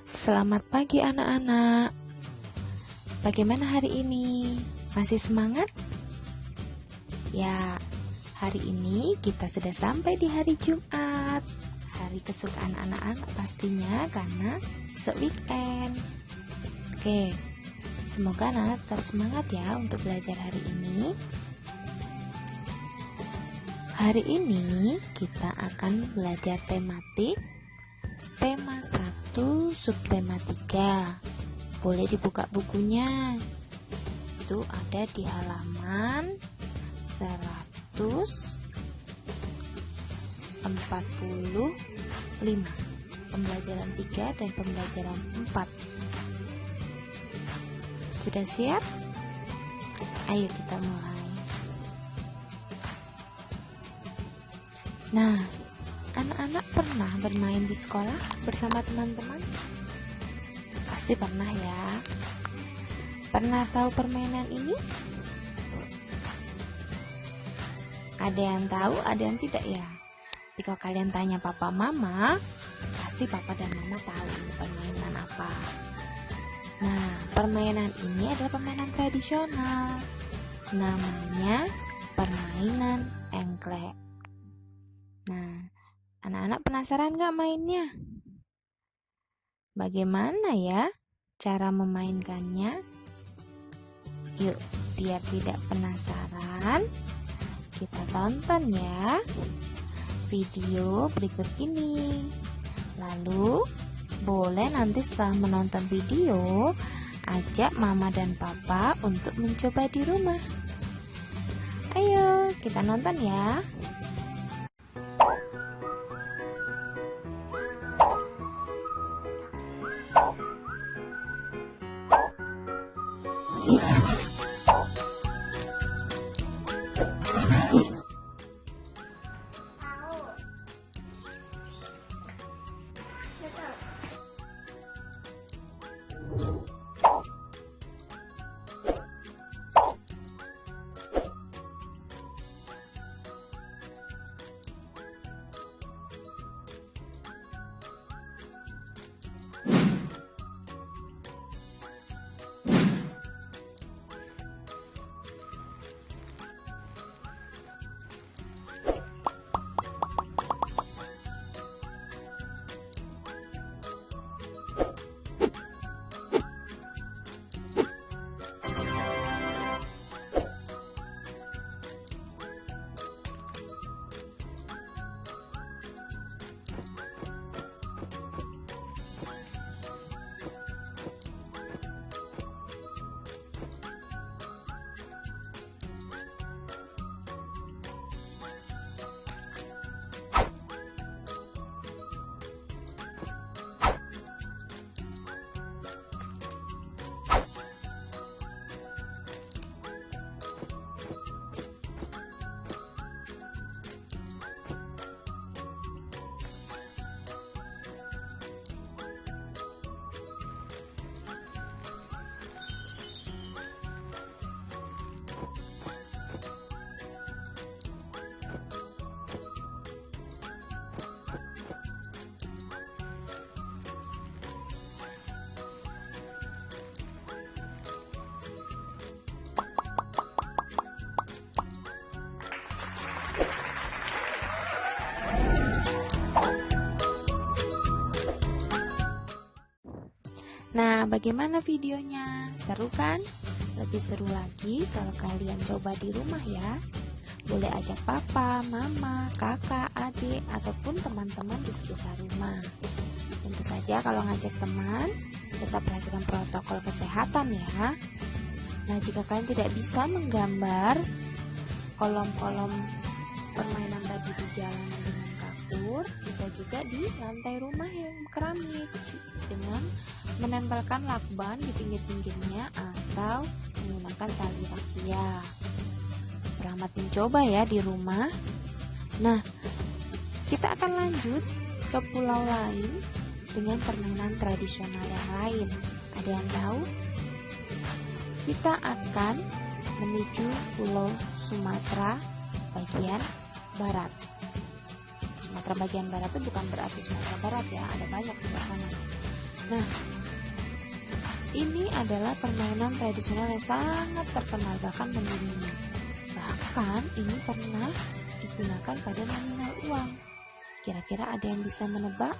Selamat pagi anak-anak. Bagaimana hari ini? Masih semangat? Ya, hari ini kita sudah sampai di hari Jumat. Hari kesukaan anak-anak pastinya karena weekend. Oke, semoga anak-anak tetap semangat ya untuk belajar hari ini. Hari ini kita akan belajar tematik tema 1, subtema 3. Boleh dibuka bukunya. Itu ada di halaman 145. Pembelajaran 3 dan pembelajaran 4. Sudah siap? Ayo kita mulai. Nah, anak-anak pernah bermain di sekolah bersama teman-teman? Pasti pernah ya. Pernah tahu permainan ini? Ada yang tahu, ada yang tidak ya? Tapi kalau kalian tanya papa mama, pasti papa dan mama tahu permainan apa. Nah, permainan ini adalah permainan tradisional. Namanya permainan engklek. Nah, anak-anak penasaran gak mainnya? Bagaimana ya cara memainkannya? Yuk, biar tidak penasaran, kita tonton ya video berikut ini. Lalu, boleh nanti setelah menonton video, ajak mama dan papa untuk mencoba di rumah. Ayo, kita nonton ya. Nah, bagaimana videonya? Seru kan? Lebih seru lagi kalau kalian coba di rumah ya. Boleh ajak papa, mama, kakak, adik, ataupun teman-teman di sekitar rumah. Tentu saja kalau ngajak teman, tetap perhatikan protokol kesehatan ya. Nah, jika kalian tidak bisa menggambar kolom-kolom permainan tadi di jalanan dengan kapur, bisa juga di lantai rumah yang keramik dengan menempelkan lakban di pinggir-pinggirnya atau menggunakan tali rafia. Selamat mencoba ya di rumah. Nah, kita akan lanjut ke pulau lain dengan permainan tradisional yang lain. Ada yang tahu? Kita akan menuju Pulau Sumatera bagian barat. Sumatera bagian barat itu bukan berarti Sumatera Barat ya, ada banyak sebelah sana. Nah, ini adalah permainan tradisional yang sangat terkenal bahkan mendunia. Bahkan ini pernah digunakan pada nominal uang. Kira-kira ada yang bisa menebak?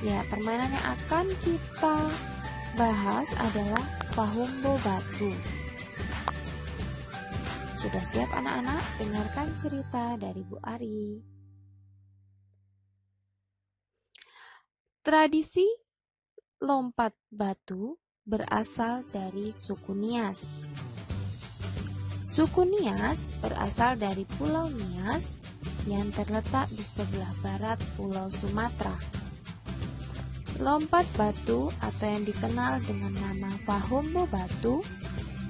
Ya, permainan yang akan kita bahas adalah Pahumbo Batu. Sudah siap anak-anak? Dengarkan cerita dari Bu Ari. Tradisi lompat batu berasal dari suku Nias. Suku Nias berasal dari Pulau Nias yang terletak di sebelah barat Pulau Sumatera. Lompat batu atau yang dikenal dengan nama Pahumbo Batu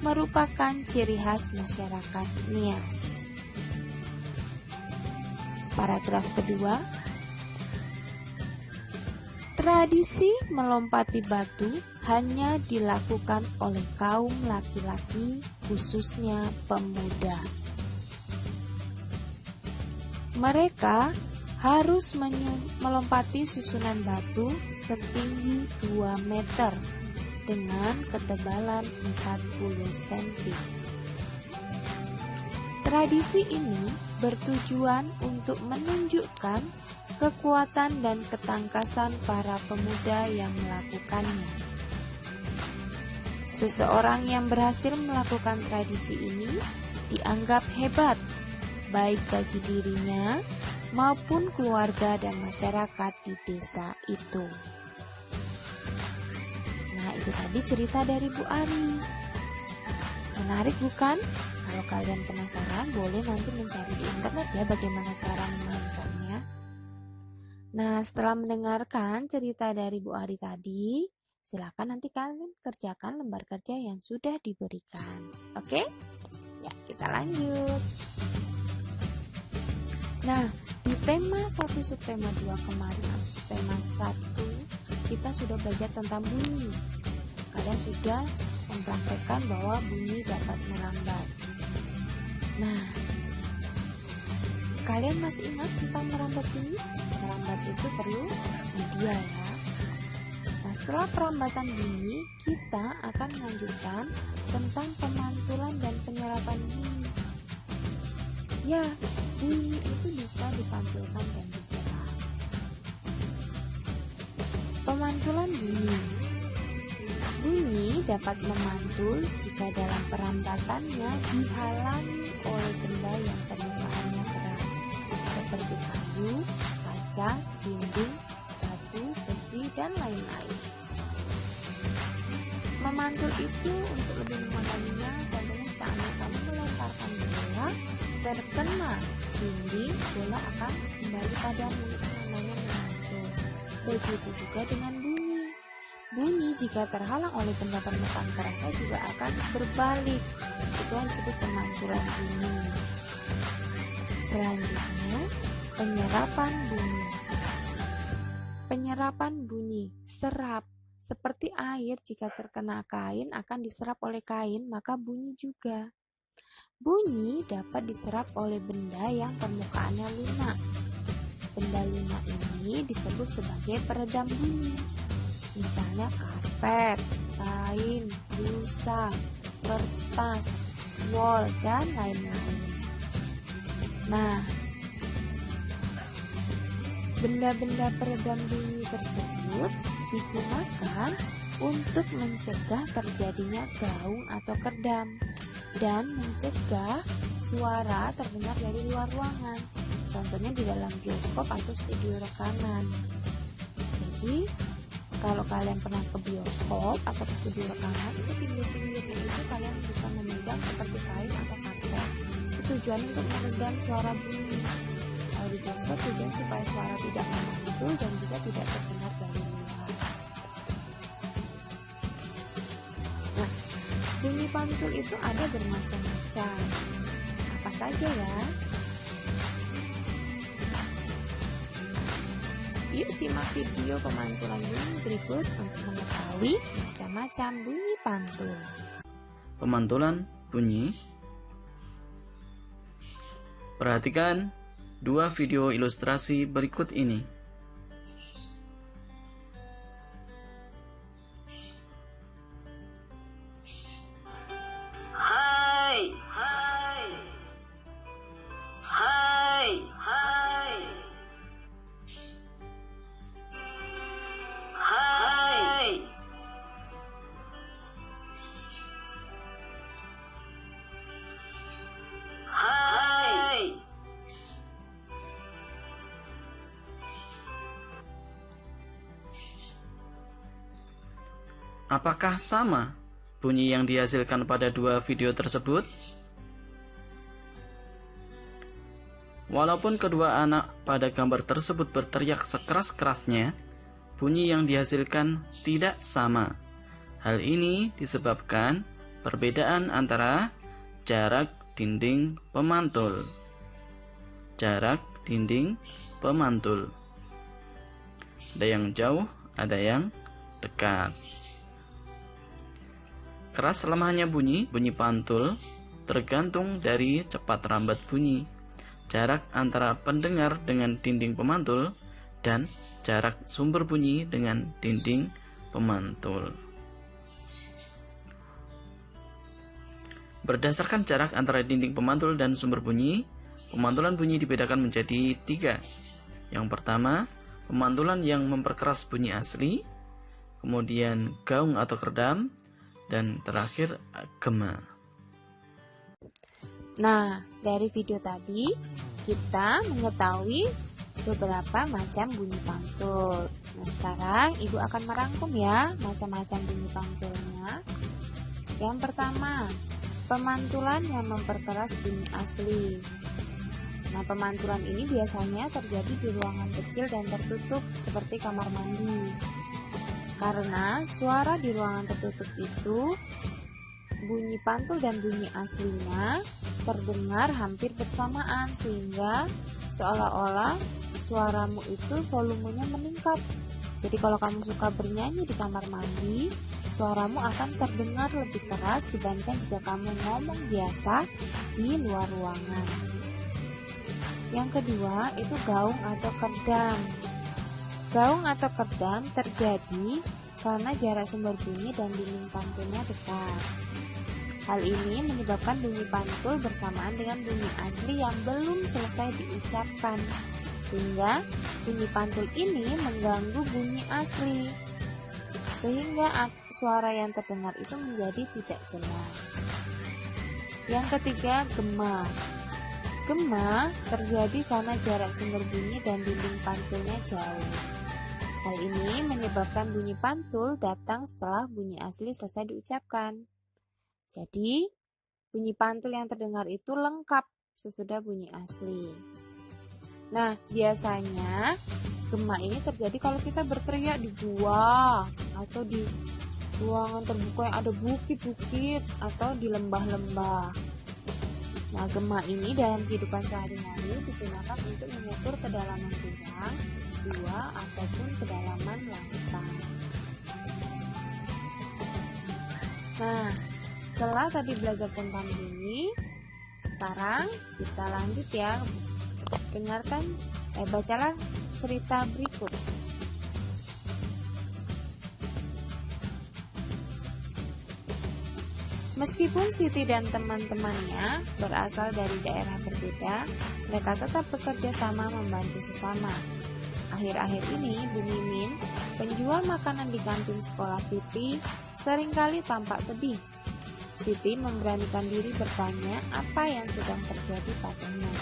merupakan ciri khas masyarakat Nias. Paragraf kedua, tradisi melompati batu hanya dilakukan oleh kaum laki-laki, khususnya pemuda. Mereka harus melompati susunan batu setinggi 2 meter dengan ketebalan 40 cm. Tradisi ini bertujuan untuk menunjukkan kekuatan dan ketangkasan para pemuda yang melakukannya. Seseorang yang berhasil melakukan tradisi ini dianggap hebat, baik bagi dirinya maupun keluarga dan masyarakat di desa itu. Nah, itu tadi cerita dari Bu Ari. Menarik bukan? Kalau kalian penasaran, boleh nanti mencari di internet ya bagaimana cara memainkannya. Nah, setelah mendengarkan cerita dari Bu Ari tadi, silakan nanti kalian kerjakan lembar kerja yang sudah diberikan. Oke? Ya, kita lanjut. Nah, di tema 1 subtema 2 kemarin atau subtema 1 kita sudah belajar tentang bunyi. Kalian sudah mempraktekkan bahwa bunyi dapat merambat. Nah, kalian masih ingat tentang merambat bunyi? Merambat itu perlu media ya. Nah, setelah perambatan bunyi, kita akan melanjutkan tentang pemantulan dan penyerapan bunyi. Ya, bunyi itu bisa dipantulkan dan diserap. Pemantulan bunyi. Bunyi dapat memantul jika dalam perambatannya dihalangi oleh benda yang permukaannya keras, seperti kayu, kaca, dinding, batu, besi, dan lain-lain. Memantul itu untuk lebih memahaminya, contohnya saat kamu melemparkan bola terkena dinding, bola akan kembali padamu, itu namanya memantul. Begitu juga dengan bunyi. Bunyi jika terhalang oleh benda permukaan kerasnya juga akan berbalik. Itu yang disebut pemantulan bunyi. Selanjutnya, penyerapan bunyi. Penyerapan bunyi, serap. Seperti air jika terkena kain akan diserap oleh kain, maka bunyi juga. Bunyi dapat diserap oleh benda yang permukaannya lunak. Benda lunak ini disebut sebagai peredam bunyi. Misalnya karpet, kain, busa, kertas, wol, dan lain-lain. Nah, benda-benda peredam bunyi tersebut digunakan untuk mencegah terjadinya gaung atau kerdam dan mencegah suara terdengar dari luar ruangan, contohnya di dalam bioskop atau studio rekaman. Jadi, kalau kalian pernah ke bioskop atau ke studio rekaman, itu pinggir-pinggirnya itu kalian bisa memegang seperti kain atau karpet. Itu tujuan untuk meredam suara bunyi. Kalau di bioskop tujuan supaya suara tidak memantul dan juga tidak terdengar dari luar. Nah, bunyi pantul itu ada bermacam-macam. Apa saja ya? Yuk simak video pemantulan bunyi berikut untuk mengetahui macam-macam bunyi pantul. Pemantulan bunyi. Perhatikan 2 video ilustrasi berikut ini. apakah sama bunyi yang dihasilkan pada dua video tersebut? Walaupun kedua anak pada gambar tersebut berteriak sekeras-kerasnya, bunyi yang dihasilkan tidak sama. Hal ini disebabkan perbedaan antara jarak dinding pemantul. Jarak dinding pemantul. Ada yang jauh, ada yang dekat. Keras lemahnya bunyi pantul tergantung dari cepat rambat bunyi, jarak antara pendengar dengan dinding pemantul, dan jarak sumber bunyi dengan dinding pemantul. Berdasarkan jarak antara dinding pemantul dan sumber bunyi, pemantulan bunyi dibedakan menjadi 3. Yang pertama, pemantulan yang memperkeras bunyi asli, kemudian gaung atau kerdam, dan terakhir gema. Nah, dari video tadi kita mengetahui beberapa macam bunyi pantul. Nah, sekarang Ibu akan merangkum ya macam-macam bunyi pantulnya. Yang pertama, pemantulan yang memperkeras bunyi asli. Nah, pemantulan ini biasanya terjadi di ruangan kecil dan tertutup seperti kamar mandi. Karena suara di ruangan tertutup itu, bunyi pantul dan bunyi aslinya terdengar hampir bersamaan, sehingga seolah-olah suaramu itu volumenya meningkat. Jadi kalau kamu suka bernyanyi di kamar mandi, suaramu akan terdengar lebih keras dibandingkan jika kamu ngomong biasa di luar ruangan. Yang kedua itu gaung atau kerdam. Gaung atau kerdam terjadi karena jarak sumber bunyi dan dinding pantulnya dekat. Hal ini menyebabkan bunyi pantul bersamaan dengan bunyi asli yang belum selesai diucapkan, sehingga bunyi pantul ini mengganggu bunyi asli, sehingga suara yang terdengar itu menjadi tidak jelas. Yang ketiga, gema. Gema terjadi karena jarak sumber bunyi dan dinding pantulnya jauh. Hal ini menyebabkan bunyi pantul datang setelah bunyi asli selesai diucapkan. Jadi, bunyi pantul yang terdengar itu lengkap sesudah bunyi asli. Nah, biasanya gema ini terjadi kalau kita berteriak di gua atau di ruangan terbuka yang ada bukit-bukit atau di lembah-lembah. Nah, gema ini dalam kehidupan sehari-hari digunakan untuk mengukur kedalaman jurang, gua, ataupun kedalaman lautan. Nah, setelah tadi belajar tentang bunyi, sekarang kita lanjut ya. Bacalah cerita berikut. Meskipun Siti dan teman-temannya berasal dari daerah berbeda, mereka tetap bekerja sama membantu sesama. Akhir-akhir ini, Bu Mimin, penjual makanan di kantin sekolah Siti, seringkali tampak sedih. Siti memberanikan diri bertanya apa yang sedang terjadi padanya.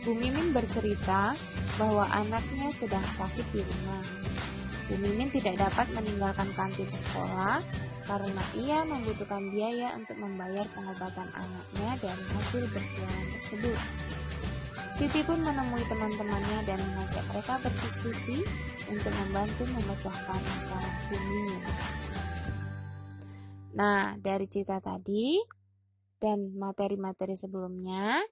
Bu Mimin bercerita bahwa anaknya sedang sakit di rumah. Bu Mimin tidak dapat meninggalkan kantin sekolah karena ia membutuhkan biaya untuk membayar pengobatan anaknya dari hasil berjualan tersebut. Siti pun menemui teman-temannya dan mengajak mereka berdiskusi untuk membantu memecahkan masalah Bu Mimin. Nah, dari cerita tadi dan materi-materi sebelumnya,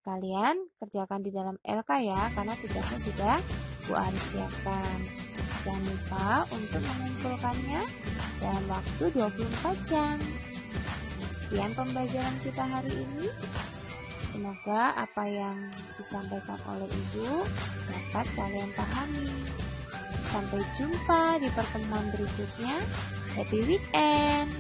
kalian kerjakan di dalam LK ya, karena tugasnya sudah Bu Aris siapkan. Jangan lupa untuk mengumpulkannya dalam waktu 24 jam. Sekian pembelajaran kita hari ini. Semoga apa yang disampaikan oleh Ibu dapat kalian pahami. Sampai jumpa di pertemuan berikutnya. Happy weekend!